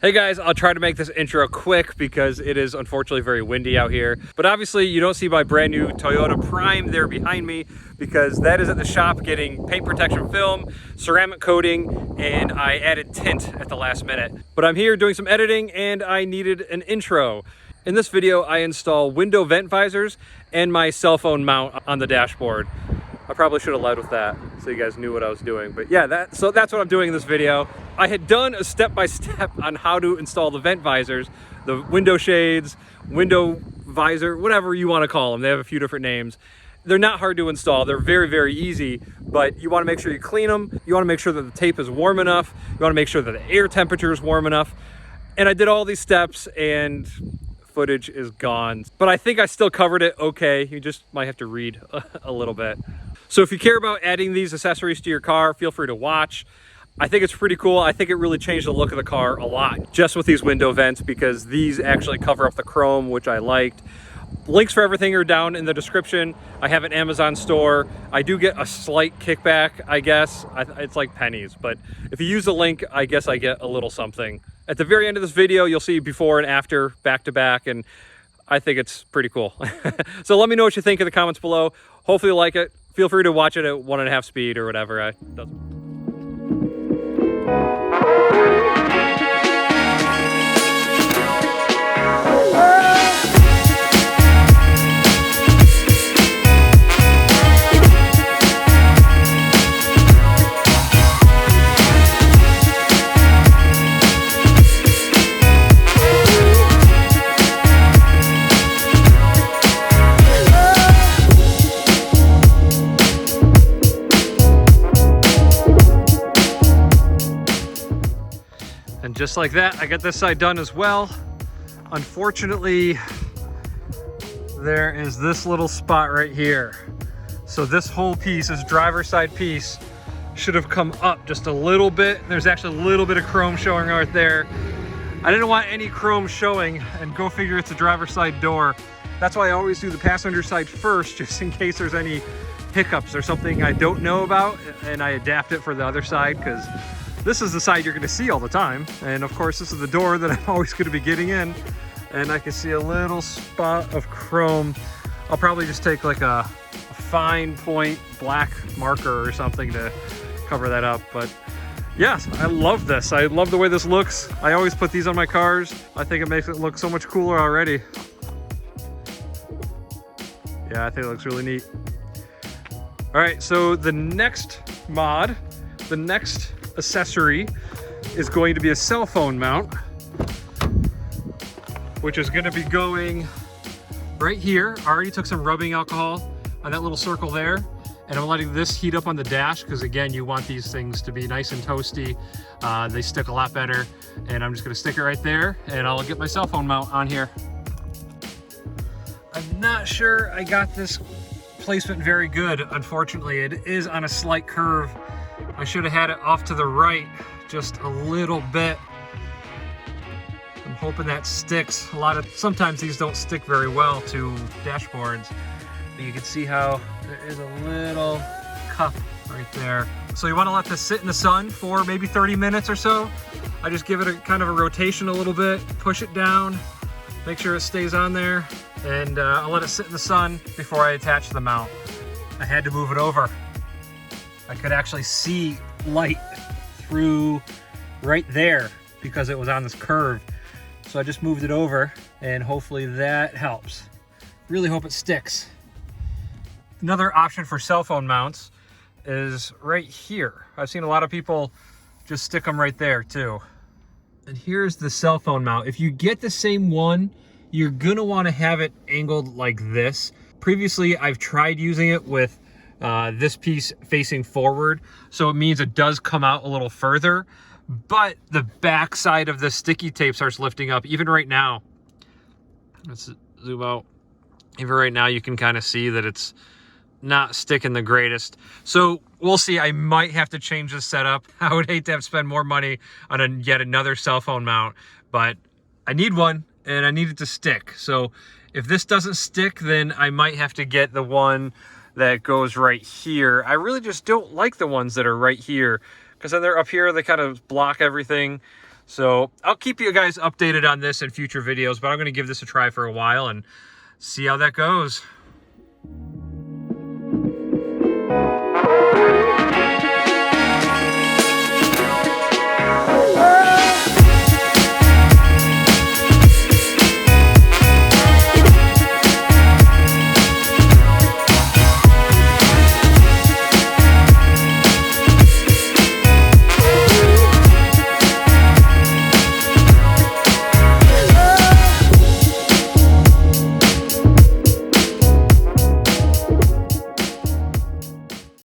Hey guys, I'll try to make this intro quick because it is unfortunately very windy out here. But obviously you don't see my brand new Toyota Prime there behind me because that is at the shop getting paint protection film, ceramic coating, and I added tint at the last minute. But I'm here doing some editing and I needed an intro. In this video, I install window vent visors and my cell phone mount on the dashboard. I probably should have led with that so you guys knew what I was doing. But yeah, so that's what I'm doing in this video. I had done a step-by-step on how to install the vent visors, the window shades, window visor, whatever you want to call them. They have a few different names. They're not hard to install. They're very, very easy, but you want to make sure you clean them. You want to make sure that the tape is warm enough. You want to make sure that the air temperature is warm enough. And I did all these steps and footage is gone. But I think I still covered it okay. You just might have to read a little bit. So if you care about adding these accessories to your car, feel free to watch. I think it's pretty cool. I think it really changed the look of the car a lot just with these window vents because these actually cover up the chrome, which I liked. Links for everything are down in the description. I have an Amazon store. I do get a slight kickback, I guess. It's like pennies, but if you use the link, I guess I get a little something. At the very end of this video, you'll see before and after back to back, and I think it's pretty cool. So let me know what you think in the comments below. Hopefully you like it. Feel free to watch it at 1.5 speed or whatever. And just like that, I got this side done as well. Unfortunately, there is this little spot right here. So this whole piece, this driver's side piece, should have come up just a little bit. There's actually a little bit of chrome showing right there. I didn't want any chrome showing, and go figure it's a driver's side door. That's why I always do the passenger side first, just in case there's any hiccups or something I don't know about, and I adapt it for the other side, because this is the side you're going to see all the time. And of course, this is the door that I'm always going to be getting in. And I can see a little spot of chrome. I'll probably just take like a fine point black marker or something to cover that up. But yes, I love this. I love the way this looks. I always put these on my cars. I think it makes it look so much cooler already. Yeah, I think it looks really neat. All right, so the next mod, the next accessory is going to be a cell phone mount, which is going to be going right here. I already took some rubbing alcohol on that little circle there, and I'm letting this heat up on the dash because again, you want these things to be nice and toasty. They stick a lot better, and I'm just going to stick it right there, and I'll get my cell phone mount on here. I'm not sure I got this placement very good. Unfortunately, it is on a slight curve. I should have had it off to the right just a little bit. I'm hoping that sticks. Sometimes these don't stick very well to dashboards. But you can see how there is a little cup right there. So you want to let this sit in the sun for maybe 30 minutes or so. I just give it a kind of a rotation a little bit, push it down, make sure it stays on there, and I'll let it sit in the sun before I attach the mount. I had to move it over. I could actually see light through right there because it was on this curve. So I just moved it over and hopefully that helps. Really hope it sticks. Another option for cell phone mounts is right here. I've seen a lot of people just stick them right there too. And here's the cell phone mount. If you get the same one, you're gonna wanna have it angled like this. Previously, I've tried using it with this piece facing forward, so it means it does come out a little further, but the back side of the sticky tape starts lifting up. Even right now, let's zoom out. Even right now, you can kind of see that it's not sticking the greatest. So we'll see. I might have to change this setup. I would hate to have to spend more money on yet another cell phone mount, but I need one and I need it to stick. So if this doesn't stick, then I might have to get the one that goes right here. I really just don't like the ones that are right here because then they're up here, they kind of block everything. So I'll keep you guys updated on this in future videos, but I'm going to give this a try for a while and see how that goes.